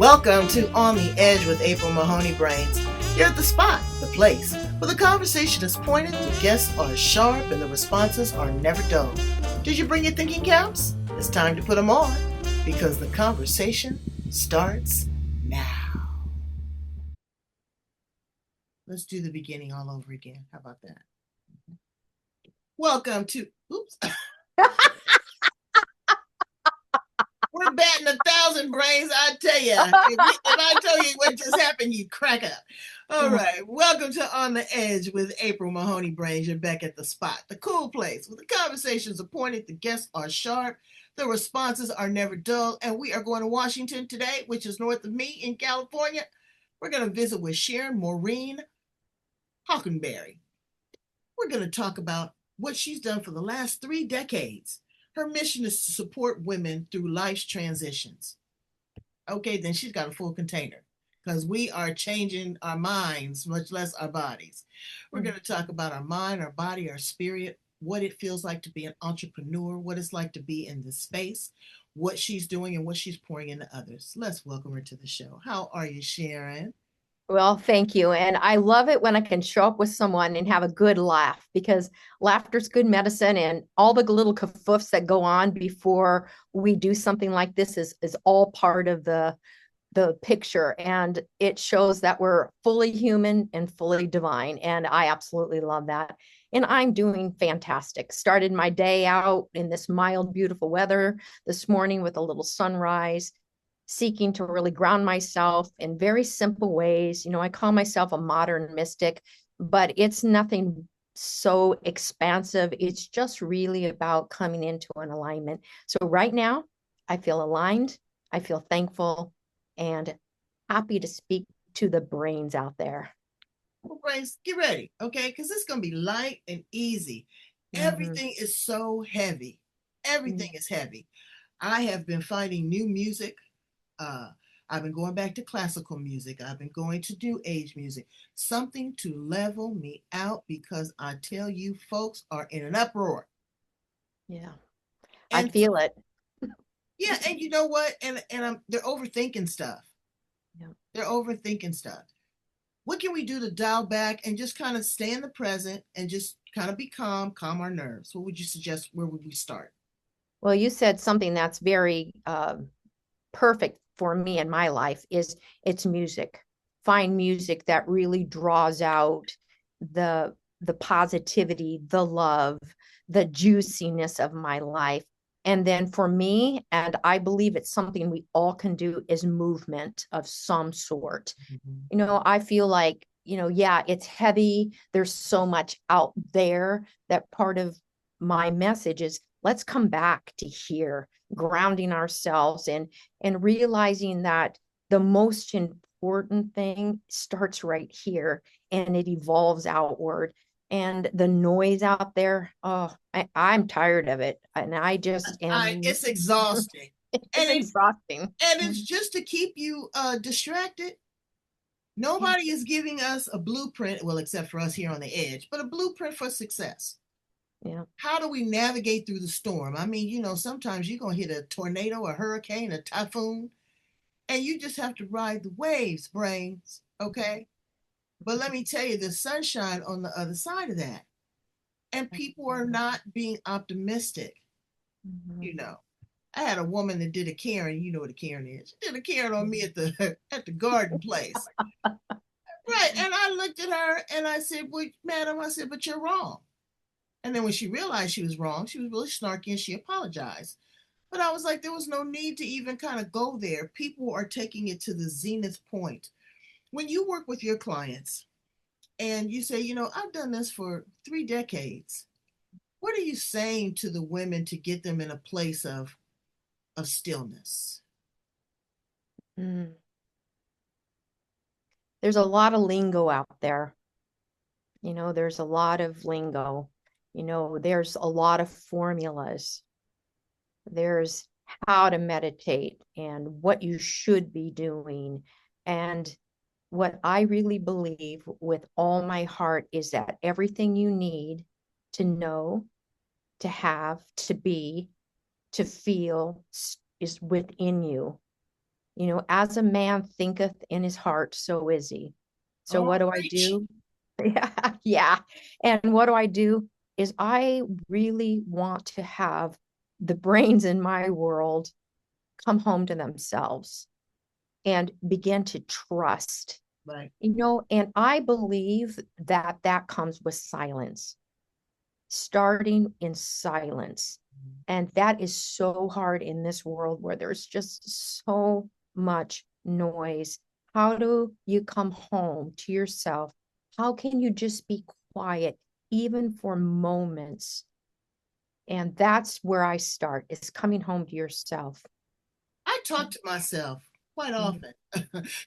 Welcome to On the Edge with April Mahoney Brains. You're at the spot, the place, where the conversation is pointed, the guests are sharp, and the responses are never dull. Did you bring your thinking caps? It's time to put them on, because the conversation starts now. Let's do the beginning all over again. How about that? Welcome to... Oops. We're batting 1,000 brains, I tell you. If I tell you what just happened, you crack up. All right. Welcome to On the Edge with April Mahoney Brains. You're back at the spot, the cool place where the conversations are pointed, the guests are sharp, the responses are never dull, and we are going to Washington today, which is north of me in California. We're going to visit with Sharon Maureen Hockenberry. We're going to talk about what she's done for the last 3 decades. Her mission is to support women through life's transitions. Okay, then she's got a full container because we are changing our minds, much less our bodies. We're going to talk about our mind, our body, our spirit, what it feels like to be an entrepreneur, what it's like to be in this space, what she's doing, and what she's pouring into others. Let's welcome her to the show. How are you, Sharon? Well, thank you. And I love it when I can show up with someone and have a good laugh because laughter's good medicine, and all the little kafoofs that go on before we do something like this is all part of the picture. And it shows that we're fully human and fully divine. And I absolutely love that. And I'm doing fantastic. Started my day out in this mild, beautiful weather this morning with a little sunrise, seeking to really ground myself in very simple ways. I call myself a modern mystic, but it's nothing so expansive. It's just really about coming into an alignment. So right now, I feel aligned, I feel thankful, and happy to speak to the brains out there. Well, brains, get ready, okay? Because it's going to be light and easy. Everything is so heavy. Everything is heavy. I have been finding new music. I've been going back to classical music. I've been going to new age music, something to level me out because I tell you, folks are in an uproar. Yeah, I And feel it. yeah, and you know what? They're overthinking stuff. Yeah. They're overthinking stuff. What can we do to dial back and just kind of stay in the present and just kind of be calm, calm our nerves? What would you suggest? Where would we start? Well, you said something that's very perfect for me in my life is it's music. Find music that really draws out the positivity, the love, the juiciness of my life. And then for me, and I believe it's something we all can do, is movement of some sort. I feel like, yeah, it's heavy. There's so much out there that part of my message is let's come back to here, grounding ourselves and realizing that the most important thing starts right here and it evolves outward. And the noise out there, oh, I'm tired of it. And I just am. It's exhausting. It's exhausting. And it's just to keep you distracted. Nobody is giving us a blueprint, well, except for us here on the edge, but a blueprint for success. Yeah. How do we navigate through the storm? I mean, sometimes you're going to hit a tornado, a hurricane, a typhoon, and you just have to ride the waves, brains, okay? But let me tell you, there's sunshine on the other side of that. And people are not being optimistic. I had a woman that did a Karen. You know what a Karen is. She did a Karen on me at the garden place. Right. And I looked at her and I said, well, madam, I said, but you're wrong. And then when she realized she was wrong, she was really snarky and she apologized. But I was like, there was no need to even kind of go there. People are taking it to the zenith point. When you work with your clients and you say, I've done this for 3 decades, what are you saying to the women to get them in a place of stillness? There's a lot of lingo out there. There's a lot of lingo. There's a lot of formulas. There's how to meditate and what you should be doing. And what I really believe with all my heart is that everything you need to know, to have, to be, to feel is within you. As a man thinketh in his heart, so is he. So Oh, what do I preach. do? Yeah, yeah. And what do I do is I really want to have the brains in my world come home to themselves and begin to trust, Right. and I believe that that comes with silence, starting in silence. And that is so hard in this world where there's just so much noise. How do you come home to yourself? How can you just be quiet, even for moments? And that's where I start, is coming home to yourself. I talk to myself quite Mhm. often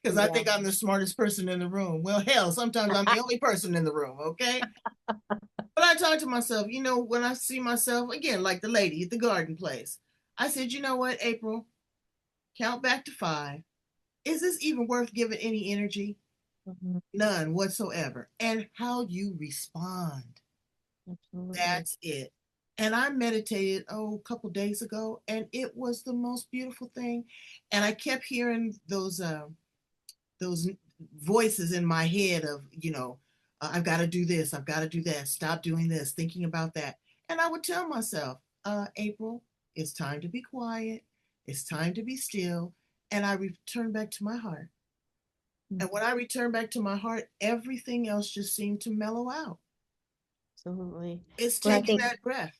because I Yeah. think I'm the smartest person in the room. Well, hell, sometimes I'm the only person in the room, okay? But I talk to myself, when I see myself, again, like the lady at the garden place, I said, you know what, April, count back to 5. Is this even worth giving any energy? Mhm. None whatsoever. And how you respond. Absolutely. That's it. And I meditated, a couple days ago, and it was the most beautiful thing. And I kept hearing those voices in my head of, I've got to do this, I've got to do that, stop doing this, thinking about that. And I would tell myself, April, it's time to be quiet, it's time to be still. And I return back to my heart. And when Mhm. I return back to my heart, everything else just seemed to mellow out. Absolutely. It's But I taking think, that breath.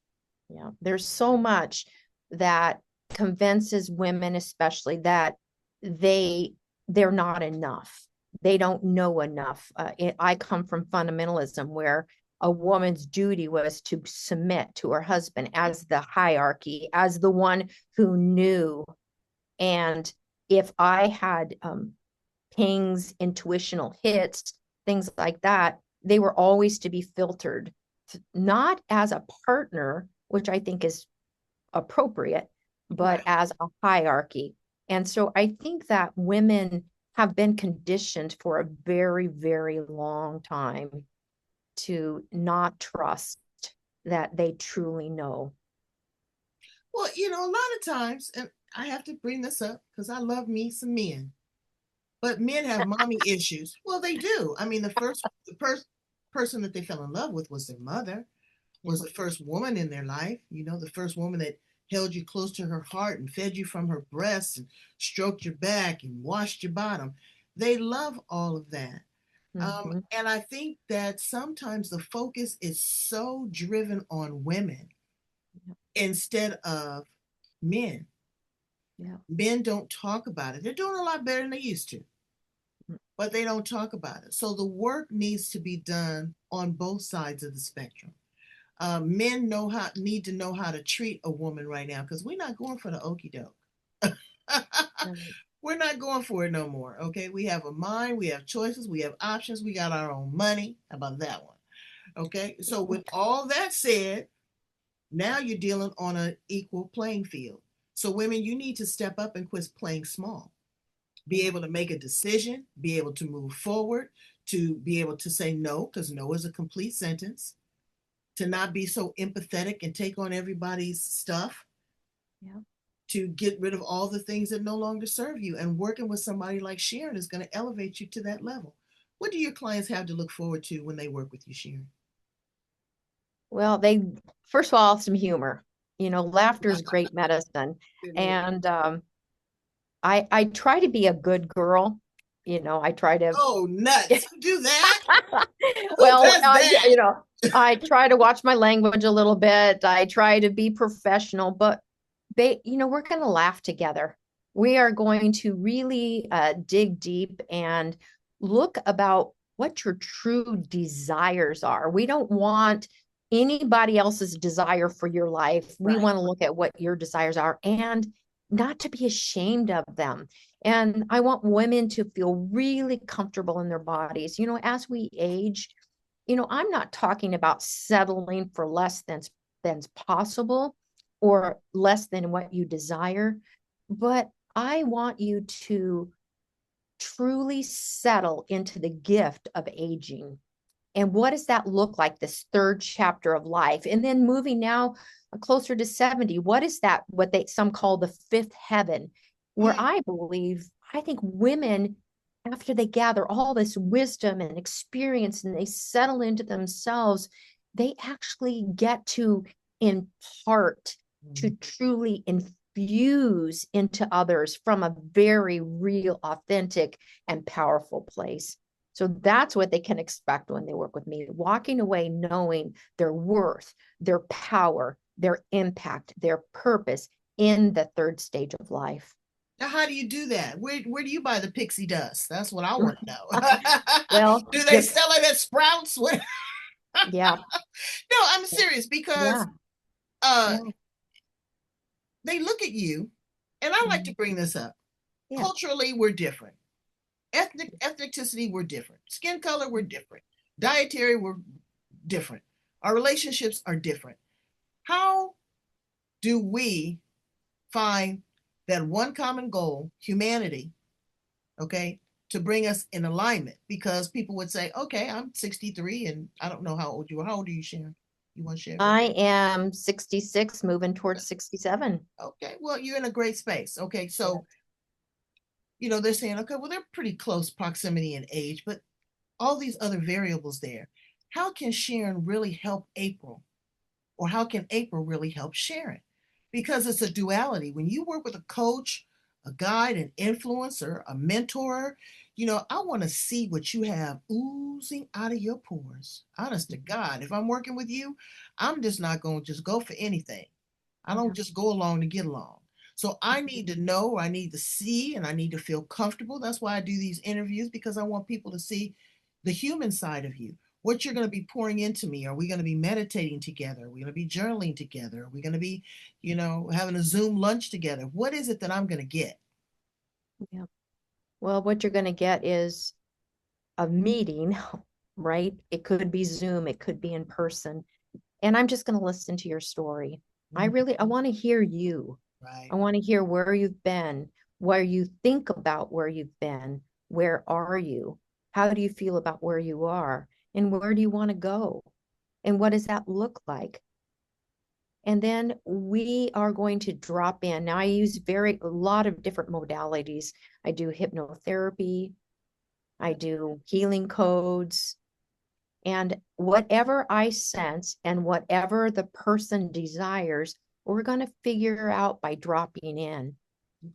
yeah, there's so much that convinces women, especially, that they they're not enough. They don't know enough. I come from fundamentalism, where a woman's duty was to submit to her husband as the hierarchy, as the one who knew. And if I had pings, intuitional hits, things like that, they were always to be filtered, not as a partner, which I think is appropriate, but Right. as a hierarchy. And so I think that women have been conditioned for a very, very long time to not trust that they truly know. Well, a lot of times, and I have to bring this up because I love me some men, but men have mommy issues. Well, they do. I mean, the first person that they fell in love with was their mother, was Yeah. the first woman in their life, the first woman that held you close to her heart and fed you from her breasts and stroked your back and washed your bottom. They love all of that. Mm-hmm. And I think that sometimes the focus is so driven on women Yeah. instead of men. Yeah. Men don't talk about it. They're doing a lot better than they used to, Mm. but they don't talk about it. So the work needs to be done on both sides of the spectrum. Men need to know how to treat a woman right now because we're not going for the okey doke. Right. We're not going for it no more. Okay, we have a mind, we have choices, we have options, we got our own money. How about that one? Okay, so with all that said, now you're dealing on an equal playing field. So women, you need to step up and quit playing small. Be Yeah. able to make a decision, be able to move forward, to be able to say no, because no is a complete sentence, to not be so empathetic and take on everybody's stuff, Yeah. to get rid of all the things that no longer serve you. And working with somebody like Sharon is going to elevate you to that level. What do your clients have to look forward to when they work with you, Sharon? Well, first of all, some humor. Laughter is great medicine. It is. And I try to be a good girl. I try to, Oh, nuts. You do that? Who well, does yeah, that? I try to watch my language a little bit. I try to be professional, but we're going to laugh together. We are going to really dig deep and look about what your true desires are. We don't want anybody else's desire for your life. We Right. want to look at what your desires are and not to be ashamed of them. And I want women to feel really comfortable in their bodies. As we age, I'm not talking about settling for less than's possible or less than what you desire, but I want you to truly settle into the gift of aging. And what does that look like, this third chapter of life? And then moving now closer to 70, what is that, what some call the fifth heaven, where Mm, I believe I think women, after they gather all this wisdom and experience and they settle into themselves, they actually get to impart, to truly infuse into others from a very real, authentic, and powerful place. So that's what they can expect when they work with me, walking away knowing their worth, their power, their impact, their purpose in the third stage of life. Now, how do you do that? Where do you buy the pixie dust? That's what I want to know. Well, Do they sell it at Sprouts? What? yeah, No, I'm serious because yeah, uh yeah, they look at you, and I like to bring this up. yeah, Culturally, we're different. Ethnicity, we're different. Skin color, we're different. Dietary, we're different. Our relationships are different. How do we find that one common goal, humanity, okay, to bring us in alignment? Because people would say, okay, I'm 63 and I don't know how old you are. How old are you, Sharon? You want to share that? I am 66, moving towards 67. Okay, well, you're in a great space. Okay, Yeah. so, they're saying, okay, well, they're pretty close proximity in age, but all these other variables there. How can Sharon really help April? Or how can April really help Sharon? Because it's a duality. When you work with a coach, a guide, an influencer, a mentor, I want to see what you have oozing out of your pores. Honest to God, if I'm working with you, I'm just not going to just go for anything. I don't Yeah. just go along to get along. So I need to know, I need to see, and I need to feel comfortable. That's why I do these interviews, because I want people to see the human side of you. What you're going to be pouring into me. Are we going to be meditating together? Are we going to be journaling together? Are we going to be, having a Zoom lunch together? What is it that I'm going to get? Yeah. Well, what you're going to get is a meeting, right? It could be Zoom, it could be in person. And I'm just going to listen to your story. I want to hear you. Right, I want to hear where you've been, where you think about where you've been. Where are you? How do you feel about where you are? And where do you want to go? And what does that look like? And then we are going to drop in. Now I use a lot of different modalities. I do hypnotherapy, I do healing codes, and whatever I sense and whatever the person desires, we're going to figure out by dropping in.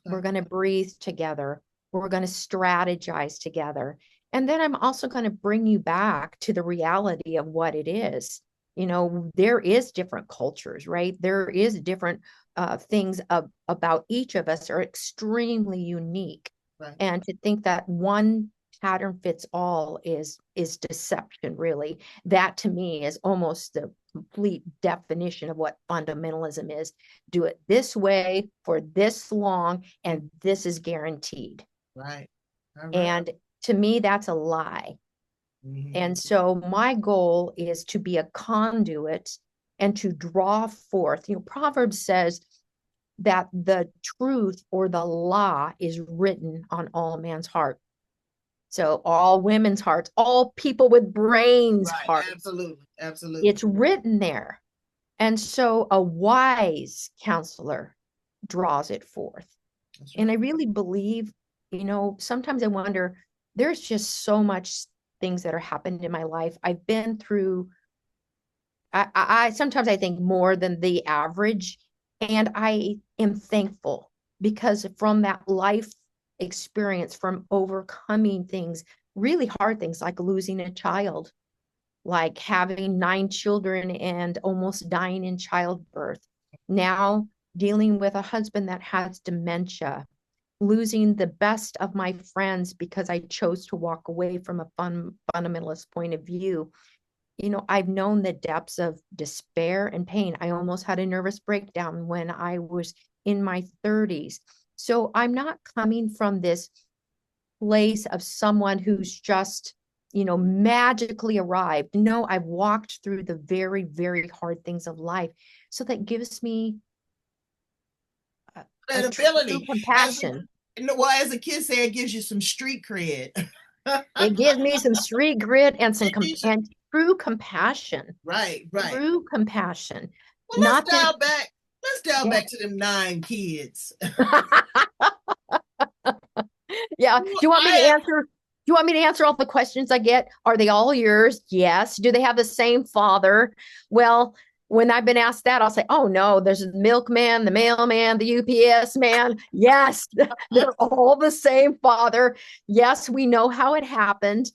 We're okay, going to breathe together. We're going to strategize together. And then I'm also going to bring you back to the reality of what it is. There is different cultures, right? There is different things about each of us are extremely unique. right, And to think that one pattern fits all is deception, really. That to me is almost the complete definition of what fundamentalism is. Do it this way for this long, and this is guaranteed. right. All right. And to me, that's a lie. Mm-hmm. And so my goal is to be a conduit and to draw forth. Proverbs says that the truth or the law is written on all man's heart. So all women's hearts, all people with brains Right, heart, absolutely, absolutely. it's written there. And so a wise counselor draws it forth. That's And right. I really believe, sometimes I wonder, there's just so much things that are happened in my life. I've been through, I sometimes I think more than the average. And I am thankful because from that life experience, from overcoming things, really hard things like losing a child, like having 9 children and almost dying in childbirth. Now dealing with a husband that has dementia, losing the best of my friends because I chose to walk away from a fundamentalist point of view. I've known the depths of despair and pain. I almost had a nervous breakdown when I was in my 30s. So I'm not coming from this place of someone who's just, magically arrived. No, I've walked through the very, very hard things of life. So that gives me a That true ability, as compassion. well, as a kid say, it gives you some street cred. It gives me some street grit and It gives you, and true compassion. right, right. True compassion. Well, let's Not that, dial back. Let's dial yeah. back to them 9 kids. Yeah. Well, Do you want me to I answer? Do you want me to answer all the questions I get? Are they all yours? Yes. Do they have the same father? Well, when I've been asked that, I'll say, oh no, there's the milkman, the mailman, the UPS man. Yes, they're all the same father. Yes, we know how it happened.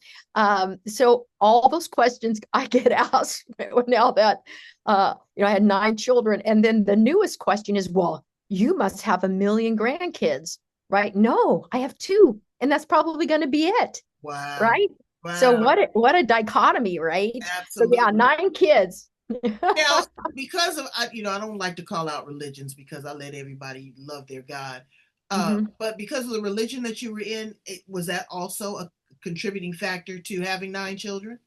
So all those questions I get asked now that I had 9 children. And then the newest question is, well, you must have a million grandkids, right? No, I have 2, and that's probably going to be it, wow, right? So wow, what a dichotomy, right? So yeah, absolutely. 9 kids. Now, because of I don't like to call out religions because I let everybody love their God. Mhm. But because of the religion that you were in, was that also a contributing factor to having 9 children?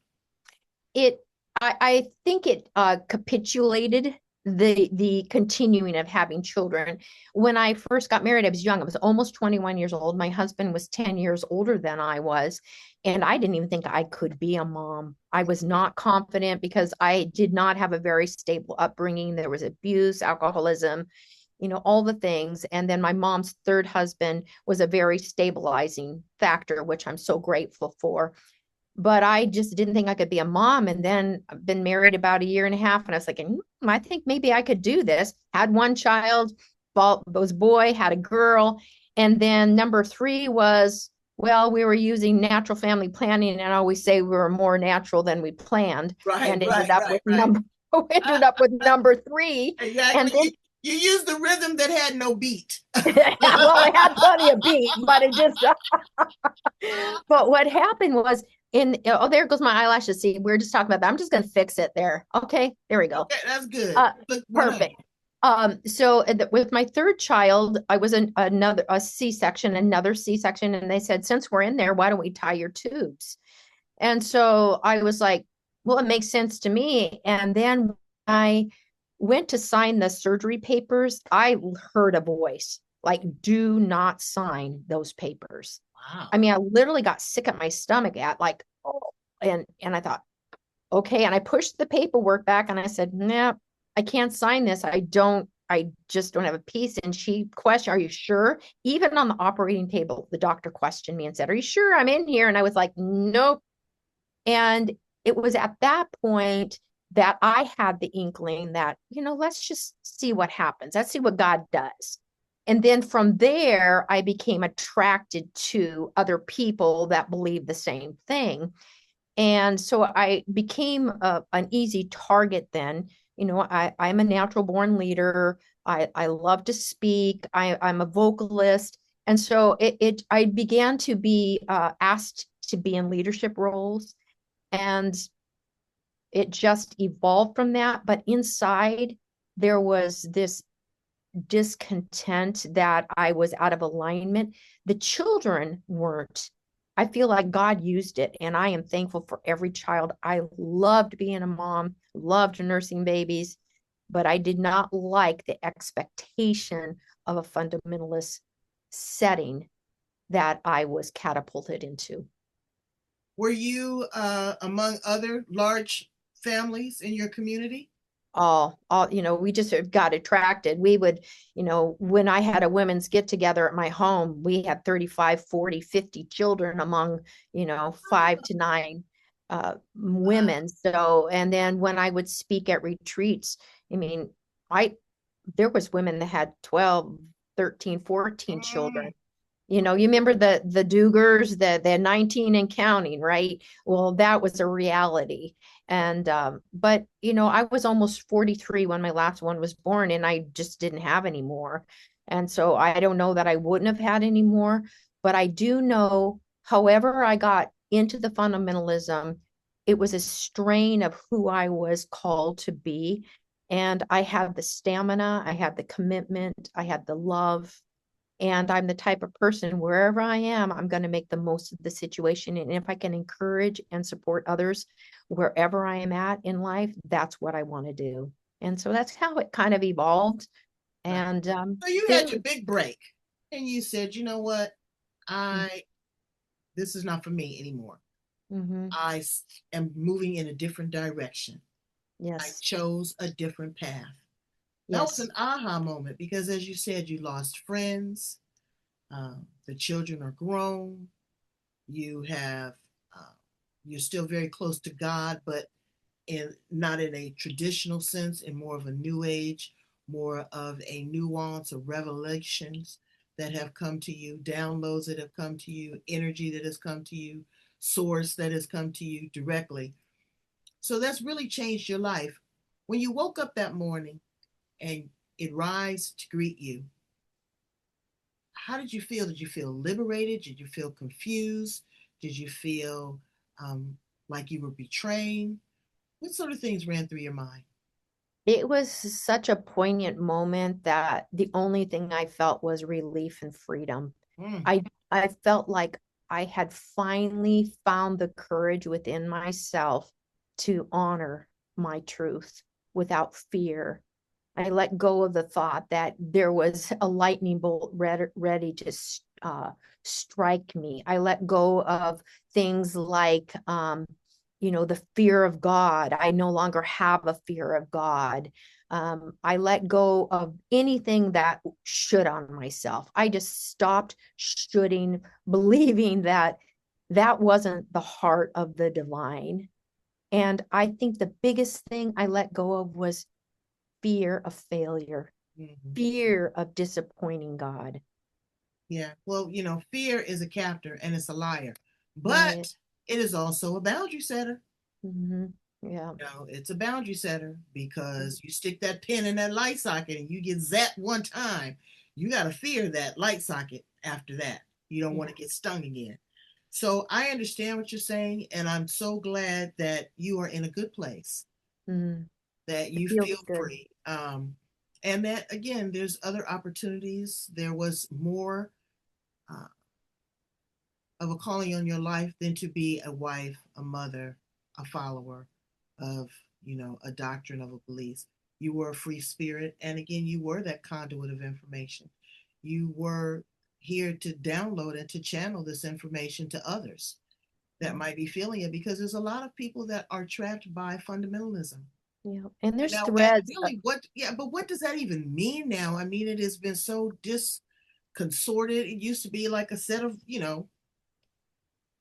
It I think it capitulated the continuing of having children. When I first got married, I was young. I was almost 21 years old. My husband was 10 years older than I was, and I didn't even think I could be a mom. I was not confident because I did not have a very stable upbringing. There was abuse, alcoholism, all the things. And then my mom's third husband was a very stabilizing factor, which I'm so grateful for, but I just didn't think I could be a mom. And then I've been married about a year and a half, and I was like, I think maybe I could do this. Had one child, was boy, had a girl, and then number 3 was, well, we were using natural family planning, and I always say we were more natural than we planned, Right, and ended right, up right, with right. number ended up with number 3, Exactly. and then You used the rhythm that had no beat. well, it had plenty of beat, but it just but what happened was oh, there goes my eyelashes. See, we're just talking about that. I'm just gonna fix it there. Okay, there we go. Okay, that's good. Uh Look, 100. Perfect. So with my third child, I was another a C-section, another C-section, and they said, since we're in there, why don't we tie your tubes? And so I was like, well, it makes sense to me. And then I went to sign the surgery papers. I heard a voice like, do not sign those papers. Wow. I mean, I literally got sick at my stomach at like, oh, and I thought, okay. And I pushed the paperwork back and I said, nah, I can't sign this. I just don't have a piece. And she questioned, are you sure? Even on the operating table, the doctor questioned me and said, are you sure I'm in here? And I was like, nope. And it was at that point that I had the inkling that, let's just see what happens. Let's see what God does. And then from there, I became attracted to other people that believe the same thing. And so I became an easy target then. I'm a natural born leader. I love to speak. I'm a vocalist. And so I began to be asked to be in leadership roles, and it just evolved from that. But inside, there was this discontent that I was out of alignment. The children weren't. I feel like God used it, and I am thankful for every child. I loved being a mom, loved nursing babies, but I did not like the expectation of a fundamentalist setting that I was catapulted into. Were you among other large families in your community? All we just got attracted. We would, when I had a women's get together at my home, we had 35, 40, 50 children among, 5 to 9 women. So, and then when I would speak at retreats, I mean, I there was women that had 12, 13, 14 Mm, children. You remember the Dugars, the 19 and counting, right? Well, that was a reality. And but I was almost 43 when my last one was born, and I just didn't have any more. And so I don't know that I wouldn't have had any more, but I do know, however I got into the fundamentalism, it was a strain of who I was called to be. And I had the stamina, I had the commitment, I had the love, and I'm the type of person, wherever I am, I'm going to make the most of the situation. And if I can encourage and support others wherever I am at in life, that's what I want to do. And so that's how it kind of evolved. right. And So you there, had your big break and you said, you know what? I This is not for me anymore. mm-hmm, I am moving in a different direction. I yes, chose a different path. That was yes, an aha moment because, as you said, you lost friends. The children are grown. You have, uh, you're still very close to God, but in not in a traditional sense, in more of a new age, more of a nuance of revelations that have come to you, downloads that have come to you, energy that has come to you, source that has come to you directly. So that's really changed your life. When you woke up that morning and it rise to greet you, how did you feel? Did you feel liberated? Did you feel confused? Did you feel um, like you were betrayed? What sort of things ran through your mind? It was such a poignant moment that the only thing I felt was relief and freedom. Mm, I felt like I had finally found the courage within myself to honor my truth without fear. I let go of the thought that there was a lightning bolt ready to strike me. I let go of things like, the fear of God. I no longer have a fear of God. I let go of anything that should on myself. I just stopped shoulding, believing that that wasn't the heart of the divine. And I think the biggest thing I let go of was fear of failure, mhm. fear of disappointing God. Yeah. Well, fear is a captor and it's a liar, Right. but it is also a boundary setter. Mm-hmm. Yeah. It's a boundary setter because you stick that pin in that light socket and you get zapped one time. You got to fear that light socket after that. You don't want Yeah. to get stung again. So I understand what you're saying, and I'm so glad that you are in a good place, Mm-hmm. that It you feels feel good. free. And that, again, there's other opportunities. There was more uh, of a calling on your life than to be a wife, a mother, a follower of, a doctrine of a belief. You were a free spirit. And again, you were that conduit of information. You were here to download and to channel this information to others that Yeah. might be feeling it because there's a lot of people that are trapped by fundamentalism. Yeah. And And there's now, and threads. really, yeah, but what does that even mean now? I mean, it has been so disconsorted. It used to be like a set of, yeah,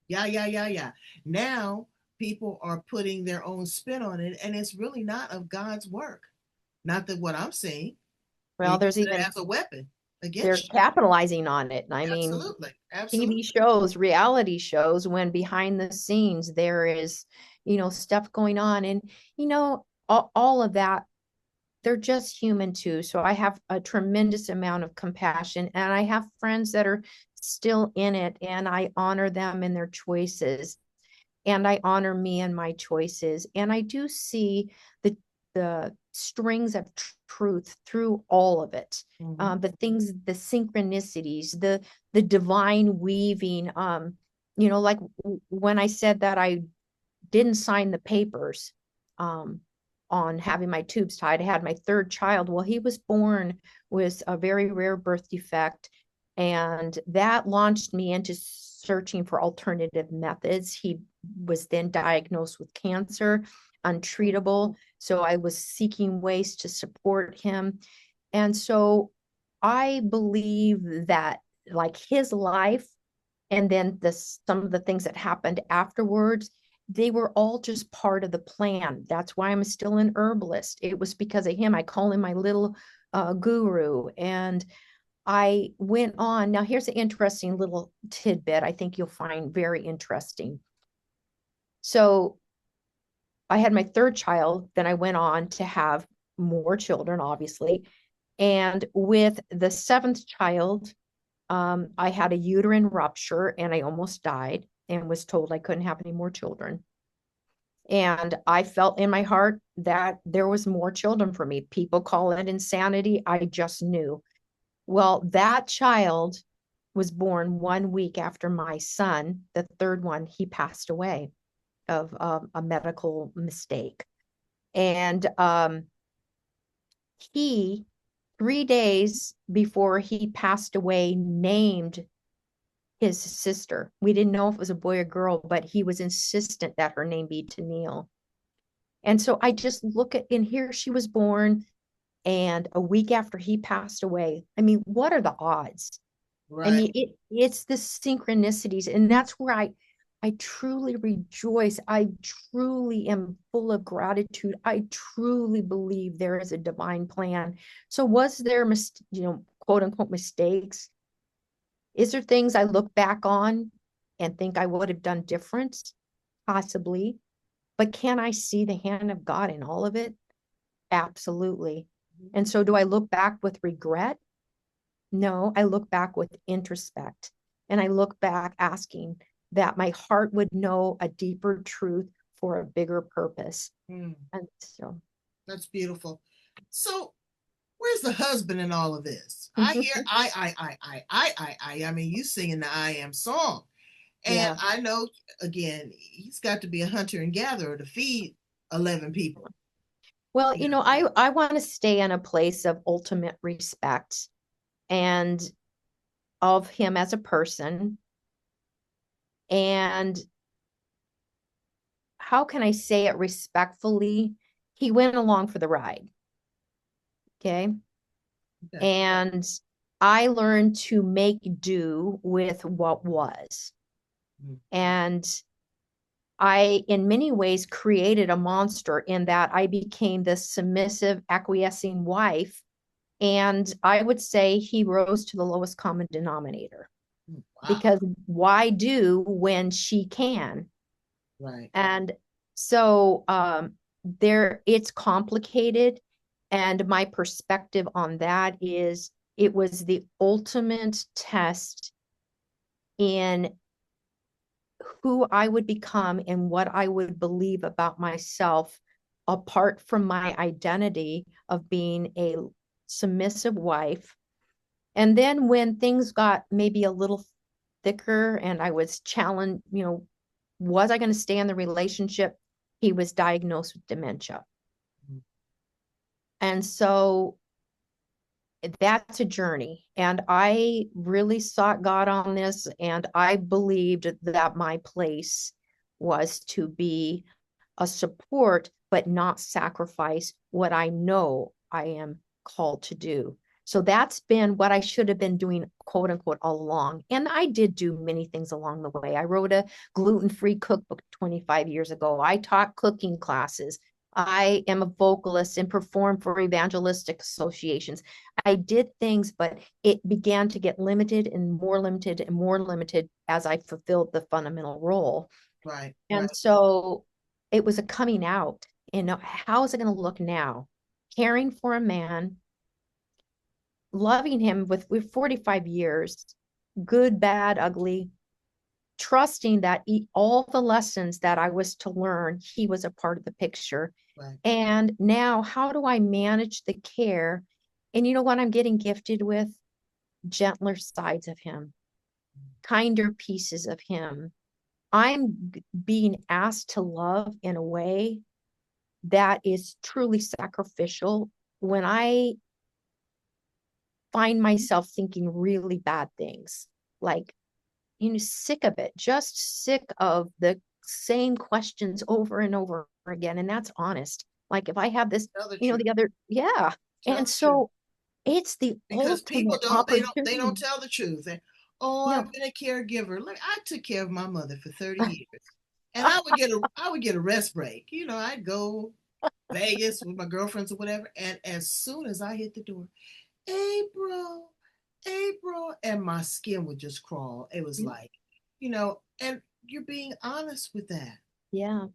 yeah, yeah, yeah. Now people are putting their own spin on it, and it's really not of God's work. Not that what I'm saying. They're Well, using it as a weapon they're against you. capitalizing on it. I mean, Absolutely. TV Absolutely. shows, reality shows, when behind the scenes there is, stuff going on. And, all of that, they're just human too. So I have a tremendous amount of compassion, and I have friends that are still in it, and I honor them in their choices, and I honor me and my choices. And I do see the strings of truth through all of it. Mm-hmm. The things, the synchronicities, the divine weaving. Like when I said that I didn't sign the papers um, on having my tubes tied. I had my third child. Well, he was born with a very rare birth defect, and that launched me into searching for alternative methods. He was then diagnosed with cancer, untreatable. So I was seeking ways to support him. And so I believe that, like, his life and then some of the things that happened afterwards, they were all just part of the plan. That's why I'm still an herbalist. It was because of him. I call him my little guru. And I went on. Now, here's an interesting little tidbit I think you'll find very interesting. So I had my third child, then I went on to have more children, obviously. And with the seventh child, I had a uterine rupture and I almost died and was told I couldn't have any more children. And I felt in my heart that there was more children for me. People call it insanity. I just knew. Well, that child was born 1 week after my son, the third one, he passed away of a medical mistake. And he, 3 days before he passed away, named his sister. We didn't know if it was a boy or girl, but he was insistent that her name be Tennille. And so I just look at, and here she was born, and a week after he passed away. I mean, what are the odds? And Right. it's the synchronicities, and that's where I truly rejoice. I truly am full of gratitude. I truly believe there is a divine plan. So was there quote unquote mistakes? Is there things I look back on and think I would have done different? Possibly. But can I see the hand of God in all of it? Absolutely. And so do I look back with regret? No, I look back with introspect, and I look back asking that my heart would know a deeper truth for a bigger purpose. Mm, And so, that's beautiful. So where's the husband in all of this? I hear I mean, you singing the I am song. And yeah. I know, again, he's got to be a hunter and gatherer to feed 11 people. Well, You know, I want to stay in a place of ultimate respect and of him as a person. And how can I say it respectfully? He went along for the ride. Okay. okay. And I learned to make do with what was. Mm, And I, in many ways, created a monster in that I became this submissive, acquiescing wife. And I would say he rose to the lowest common denominator mm, wow. because why do when she can? Right. And so there it's complicated. And my perspective on that is it was the ultimate test in who I would become and what I would believe about myself apart from my identity of being a submissive wife. And then when things got maybe a little thicker and I was challenged, was I going to stay in the relationship? He was diagnosed with dementia. Mm, And so that's a journey. And I really sought God on this. And I believed that my place was to be a support, but not sacrifice what I know I am called to do. So that's been what I should have been doing, quote unquote, all along. And I did do many things along the way. I wrote a gluten-free cookbook 25 years ago. I taught cooking classes. I am a vocalist and perform for evangelistic associations. I did things, but it began to get limited and more limited and more limited as I fulfilled the fundamental role. right. Right. And so it was a coming out. How is it going to look now? Caring for a man, loving him with 45 years, good, bad, ugly, trusting that all the lessons that I was to learn, he was a part of the picture. Right. And now, how do I manage the care? And you know what I'm getting gifted with? Gentler sides of him, kinder pieces of him. I'm being asked to love in a way that is truly sacrificial when I find myself thinking really bad things, like, sick of it, just sick of the same questions over and over again. And that's honest. Like, if I have this, Tell the truth. the other, yeah. Tell And the truth. so it's the Because people ultimate they don't opportunity. tell the truth. Oh, Yeah. I've been a caregiver. Like, I took care of my mother for 30 years. And I would get a rest break. I'd go Vegas with my girlfriends or whatever. And as soon as I hit the door, April, April, and my skin would just crawl. It was like, and you're being honest with that. Yeah.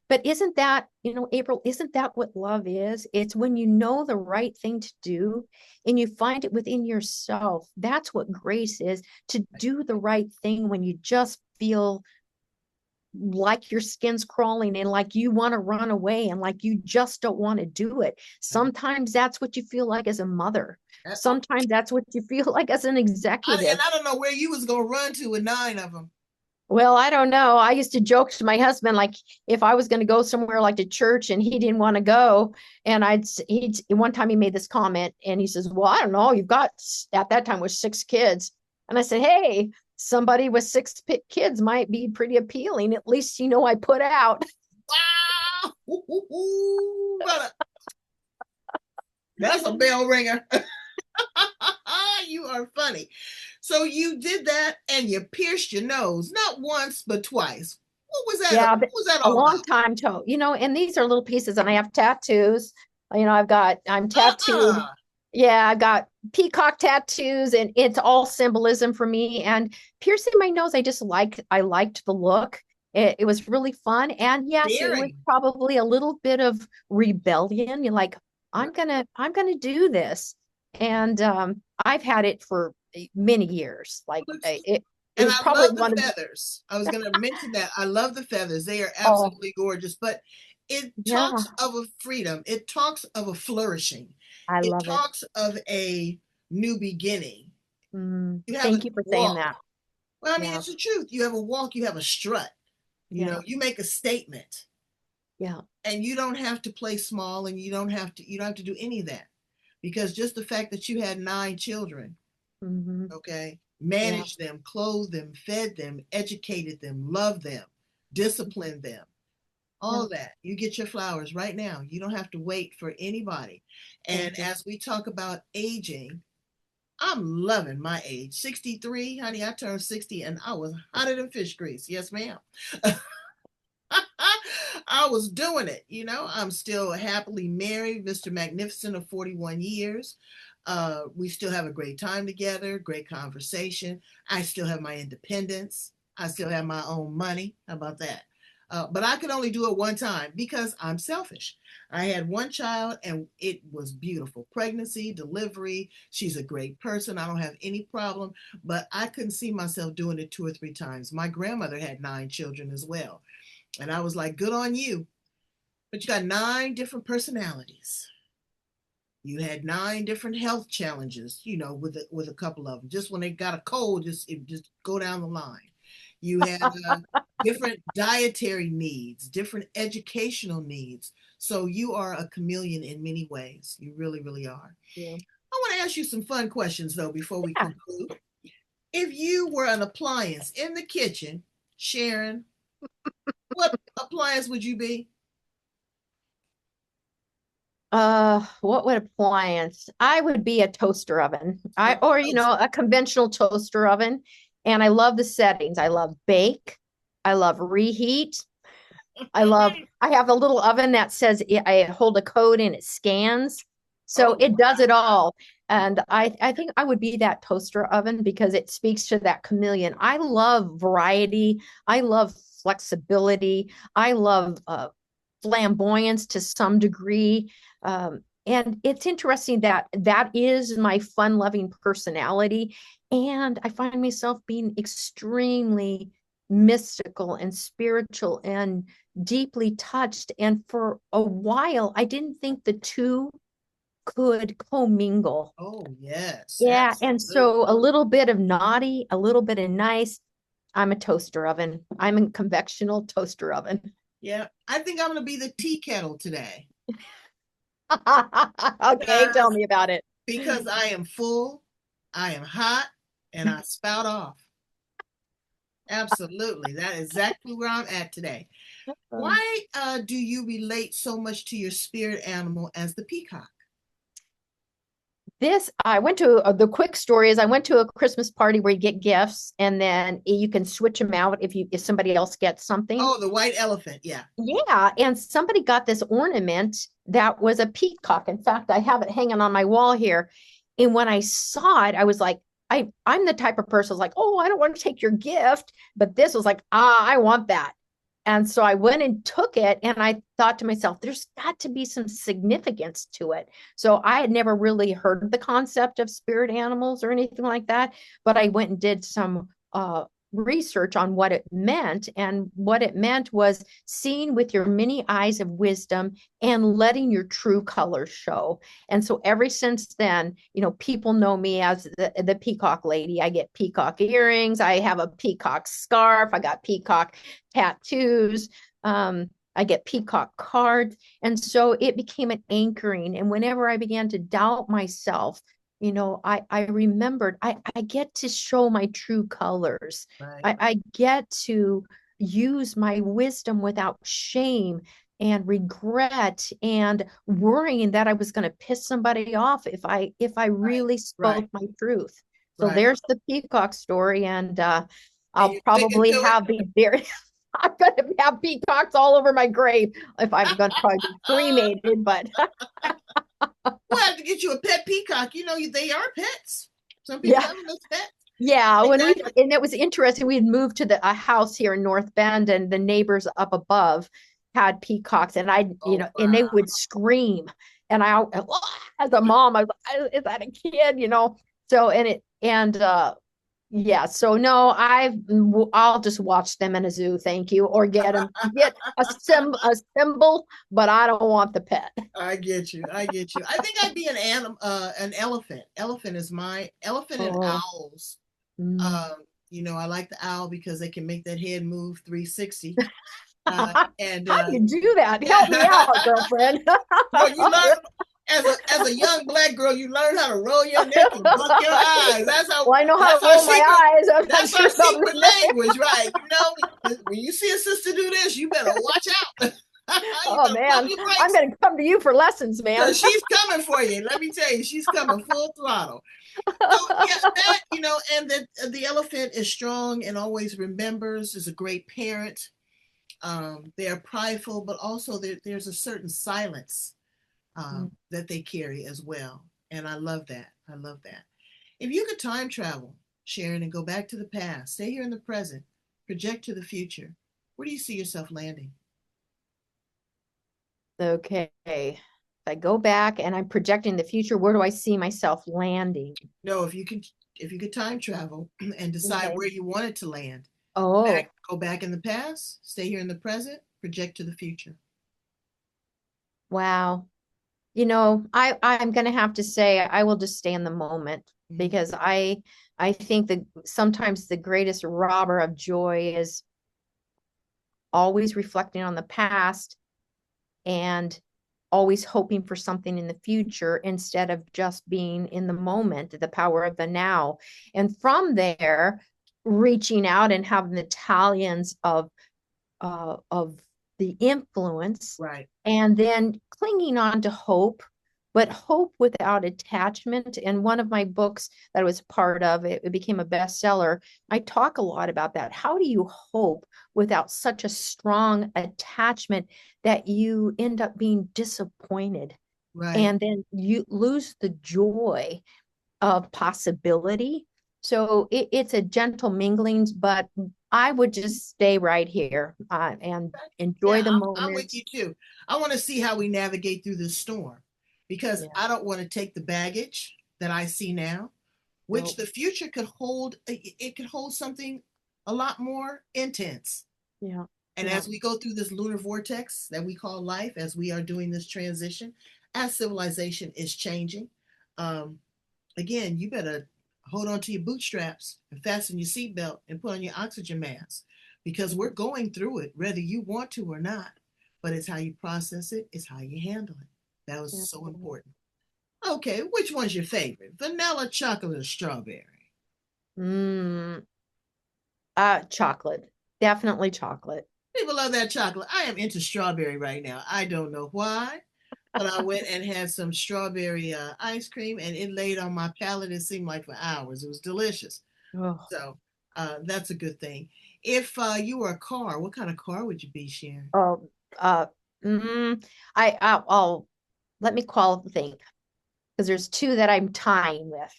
But isn't that, April, isn't that what love is? It's when you know the right thing to do and you find it within yourself. That's what grace is, to do the right thing when you just feel like your skin's crawling and like you want to run away and like you just don't want to do it. Sometimes that's what you feel like as a mother. Sometimes that's what you feel like as an And executive. I don't know where you was gonna run to with 9 of them. Well, I don't know. I used to joke to my husband, like if I was going to go somewhere like to church and he didn't want to go, and one time he made this comment and he says, "Well, I don't know. You've got at that time was 6 kids," and I said, "Hey, somebody with kids might be pretty appealing. At least I put out." Wow! That's a bell ringer. You are funny. So you did that and you pierced your nose, not once, but twice. What was that? Yeah, What was that a all long about? time to, and these are little pieces, and I have tattoos. I'm tattooed. Uh-uh. Yeah, I've got peacock tattoos, and it's all symbolism for me. And piercing my nose, I liked the look. It was really fun. And yes, it was Daring. probably a little bit of rebellion. You're like, Right. I'm gonna do this. And I've had it for many years. Like it And was I probably love the one of the, feathers. I was going to mention that. I love the feathers. They are oh, absolutely gorgeous, but it talks yeah. of a freedom. It talks of a flourishing. I It love it. talks of a new beginning. You have a Thank you for saying walk. that. Well, I mean, Yeah, it's the truth. You have a walk, you have a strut. yeah, You make a statement yeah. and you don't have to play small and you don't have to do any of that. Because just the fact that you had 9 children, Hmm. okay, Yeah, managed them, clothed them, fed them, educated them, loved them, disciplined them, yeah. all that. You get your flowers right now. You don't have to wait for anybody. And Thank you. as we talk about aging, I'm loving my age. 63, honey, I turned 60 and I was hotter than fish grease. Yes, ma'am. I was doing it. I'm still happily married, Mr. Magnificent of 41 years. We still have a great time together, great conversation. I still have my independence. I still have my own money. How about that? But I could only do it one time because I'm selfish. I had one child and it was beautiful. Pregnancy, delivery. She's a great person. I don't have any problem, but I couldn't see myself doing it 2 or 3 times. My grandmother had 9 children as well. And I was like, good on you. But you got 9 different personalities. You had 9 different health challenges, with a couple of them. Just when they got a cold, just go down the line. You had different dietary needs, different educational needs. So you are a chameleon in many ways. You really, really are. Yeah. I want to ask you some fun questions though before we Yeah. conclude. If you were an appliance in the kitchen, Sharon, what appliance would you be? What would appliance? I would be a toaster oven. A Or, toaster. a conventional toaster oven. And I love the settings. I love bake. I love reheat. I have a little oven that says I hold a code and it scans. So Oh, it does it all. And I think I would be that toaster oven because it speaks to that chameleon. I love variety. I love flexibility. I love flamboyance to some degree. And it's interesting that that is my fun loving personality. And I find myself being extremely mystical and spiritual and deeply touched. And for a while, I didn't think the two could commingle. oh yes, Yeah. And absolutely. so a little bit of naughty, a little bit of nice. I'm a toaster oven. I'm a convectional toaster oven. Yeah, I think I'm gonna be the tea kettle today Okay, tell because me about it. because I am full, I am hot, and I spout off. Absolutely, that is exactly where I'm at today. Why do you relate so much to your spirit animal as the peacock? I went to the quick story is I went to a Christmas party where you get gifts and then you can switch them out if somebody else gets something. Oh, the white elephant. Yeah. Yeah, and somebody got this ornament that was a peacock. In fact, I have it hanging on my wall here. And when I saw it, I was like, I'm the type of person who's like, oh, I don't want to take your gift, but this was like, I want that. And so I went and took it, and I thought to myself, there's got to be some significance to it. So I had never really heard of the concept of spirit animals or anything like that, but I went and did some research on what it meant. And what it meant was seeing with your many eyes of wisdom and letting your true colors show. And so ever since then, people know me as the peacock lady. I get peacock earrings. I have a peacock scarf. I got peacock tattoos. I get peacock cards. And so it became an anchoring. And whenever I began to doubt myself, I remembered I get to show my true colors. Right. I get to use my wisdom without shame and regret and worrying that I was going to piss somebody off if I Right. really Right. spoke my truth. So Right. there's the peacock story, and And I'll you're sticking probably to it. have be very. I'm going to have peacocks all over my grave if I'm going to probably be cremated. But We'll have to get you a pet peacock. They are pets. Some people yeah, have them as pets. yeah. Exactly. And it was interesting. We had moved to a house here in North Bend, and the neighbors up above had peacocks, and Oh, and they wow. would scream, and as a mom, I was like, "Is that a kid?" So yeah, so no, I'll just watch them in a zoo, thank you, or get a symbol, but I don't want the pet. I get you. I get you. I think I'd be an elephant. Elephant and Oh, owls. mm. I like the owl because they can make that head move 360. Uh, and How do you do that? yeah, Help me out, girlfriend. you learn as a young black girl, you learn how to roll your neck and buck your eyes. Well, I know how That's to our roll my secret. eyes. I'm not That's our sure secret something's missing. language, right? When you see a sister do this, you better watch out. You Oh better pump man, your I'm brakes gonna come to you for lessons, man. because she's coming for you. Let me tell you, she's coming full throttle. So yeah, and the elephant is strong and always remembers. Is a great parent. They are prideful, but also there's a certain silence that they carry as well. And I love that. I love that. If you could time travel, Sharon, and go back to the past, stay here in the present, project to the future, where do you see yourself landing? Okay. If I go back and I'm projecting the future, where do I see myself landing? No, if you could time travel and decide Okay. where you wanted to land, Oh, go back in the past, stay here in the present, project to the future. wow. I'm going to have to say I will just stay in the moment Mm, because I think that sometimes the greatest robber of joy is always reflecting on the past and always hoping for something in the future instead of just being in the moment, the power of the now. And from there, reaching out and having the talons of the influence, right, and then clinging on to hope, but hope without attachment. And one of my books that I was part of, it became a bestseller. I talk a lot about that. How do you hope without such a strong attachment that you end up being disappointed? right. And then you lose the joy of possibility. So it's a gentle mingling, but I would just stay right here and Yeah, enjoy the I'm with moment. you too. I want to see how we navigate through this storm because Yeah. I don't want to take the baggage that I see now, which No. the future could hold. It could hold something a lot more intense. Yeah. And Yeah. as we go through this lunar vortex that we call life, as we are doing this transition, as civilization is changing, um, again, you better hold on to your bootstraps and fasten your seatbelt and put on your oxygen mask because we're going through it, whether you want to or not. But it's how you process it, it's how you handle it. That was Yeah. so important. Okay, which one's your favorite? Vanilla, chocolate, or strawberry? Mm, chocolate. Definitely chocolate. People love that chocolate. I am into strawberry right now. I don't know why, but I went and had some strawberry ice cream and it laid on my palate. It seemed like for hours. It was delicious. Oh, So that's a good thing. If you were a car, what kind of car would you be, Sharon? oh, uh, mm, I'll let me think because there's two that I'm tying with.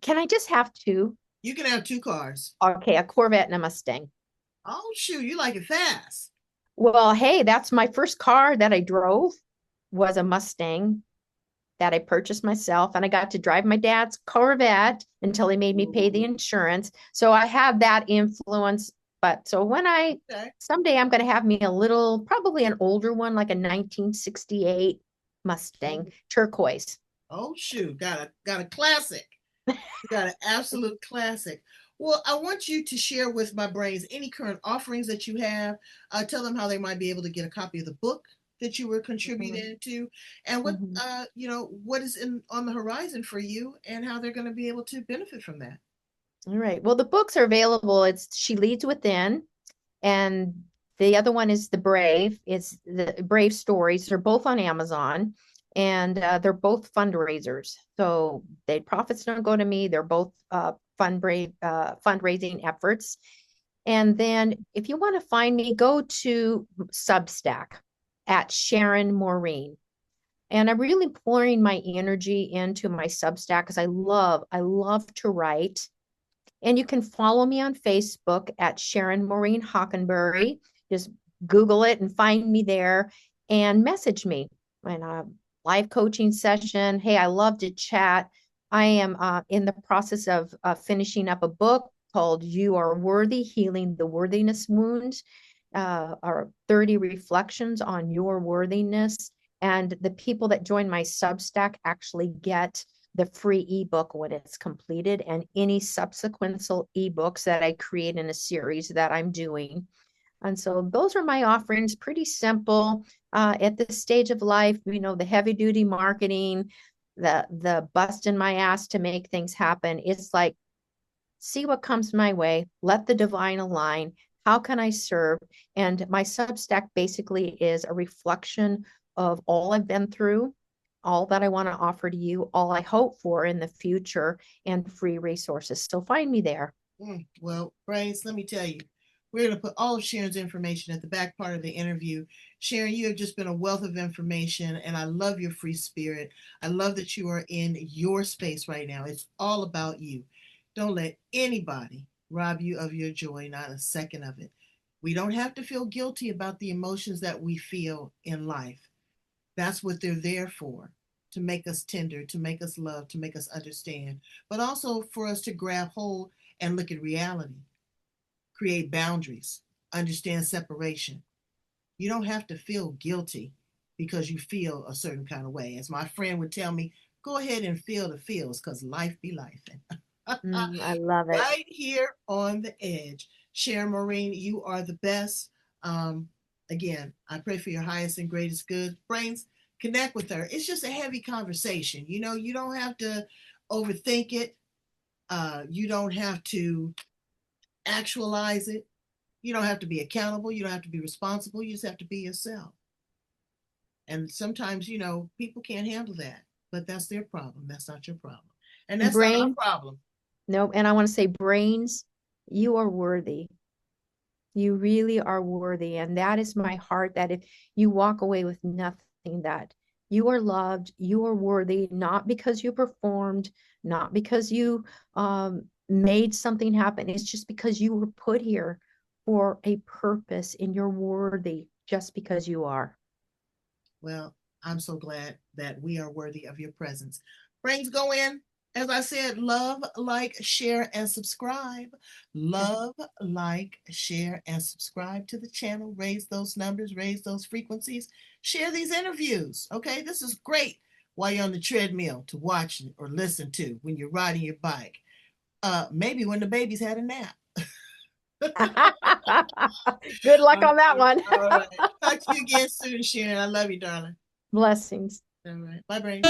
Can I just have two? You can have two cars. Okay, a Corvette and a Mustang. Oh, shoot, you like it fast. Well, hey, that's my first car that I drove was a Mustang that I purchased myself, and I got to drive my dad's Corvette until he made me pay the Ooh, insurance. So I have that influence. But so when I okay. someday I'm going to have me a little, probably an older one, like a 1968 Mustang turquoise. Oh, shoot, got a classic. You got an absolute classic. Well, I want you to share with my brains any current offerings that you have. Tell them how they might be able to get a copy of the book that you were Mhm, contributing to, and mhm. what is in on the horizon for you, and how they're going to be able to benefit from that. All right. Well, the books are available. It's She Leads Within, and the other one is The Brave. It's the Brave Stories. They're both on Amazon. and they're both fundraisers. So the profits don't go to me. They're both fundraising efforts. And then if you want to find me, go to Substack at Sharon Maureen. And I'm really pouring my energy into my Substack because I love to write. And you can follow me on Facebook at Sharon Maureen Hockenberry. Just Google it and find me there and message me. And a live coaching session. Hey, I love to chat. I am in the process of finishing up a book called You Are Worthy, Healing the Worthiness Wound, or 30 reflections on your worthiness. And the people that join my Substack actually get the free ebook when it's completed, and any subsequent ebooks that I create in a series that I'm doing. And so those are my offerings, pretty simple. At this stage of life, the heavy duty marketing, the busting my ass to make things happen. It's like, see what comes my way, let the divine align. How can I serve? And my Substack basically is a reflection of all I've been through, all that I want to offer to you, all I hope for in the future, and free resources. So find me there. Well, Brains, let me tell you, we're going to put all of Sharon's information at the back part of the interview. Sharon, you have just been a wealth of information, and I love your free spirit. I love that you are in your space right now. It's all about you. Don't let anybody rob you of your joy, not a second of it. We don't have to feel guilty about the emotions that we feel in life. That's what they're there for, to make us tender, to make us love, to make us understand, but also for us to grab hold and look at reality, create boundaries, understand separation. You don't have to feel guilty because you feel a certain kind of way. As my friend would tell me, go ahead and feel the feels because life be life. I love it. Right here on the edge. Sharon Maureen, you are the best. Um, Again, I pray for your highest and greatest good. Brains, connect with her. It's just a heavy conversation. You don't have to overthink it. You don't have to actualize it. You don't have to be accountable. You don't have to be responsible. You just have to be yourself. And sometimes, people can't handle that, but that's their problem. That's not your problem. And that's not our problem. No, and I want to say, Brains, you are worthy. You really are worthy. And that is my heart, that if you walk away with nothing, that you are loved, you are worthy, not because you performed, not because you made something happen. It's just because you were put here for a purpose, and you're worthy just because you are. Well, I'm so glad that we are worthy of your presence. Brains, go in. As I said, love, like, share, and subscribe. Love, like, share, and subscribe to the channel. Raise those numbers, raise those frequencies. Share these interviews. Okay, this is great while you're on the treadmill to watch or listen to when you're riding your bike. Maybe when the baby's had a nap. Good luck on that one. All right. Talk to you again soon, Sharon. I love you, darling. Blessings. All right. Bye, Brains.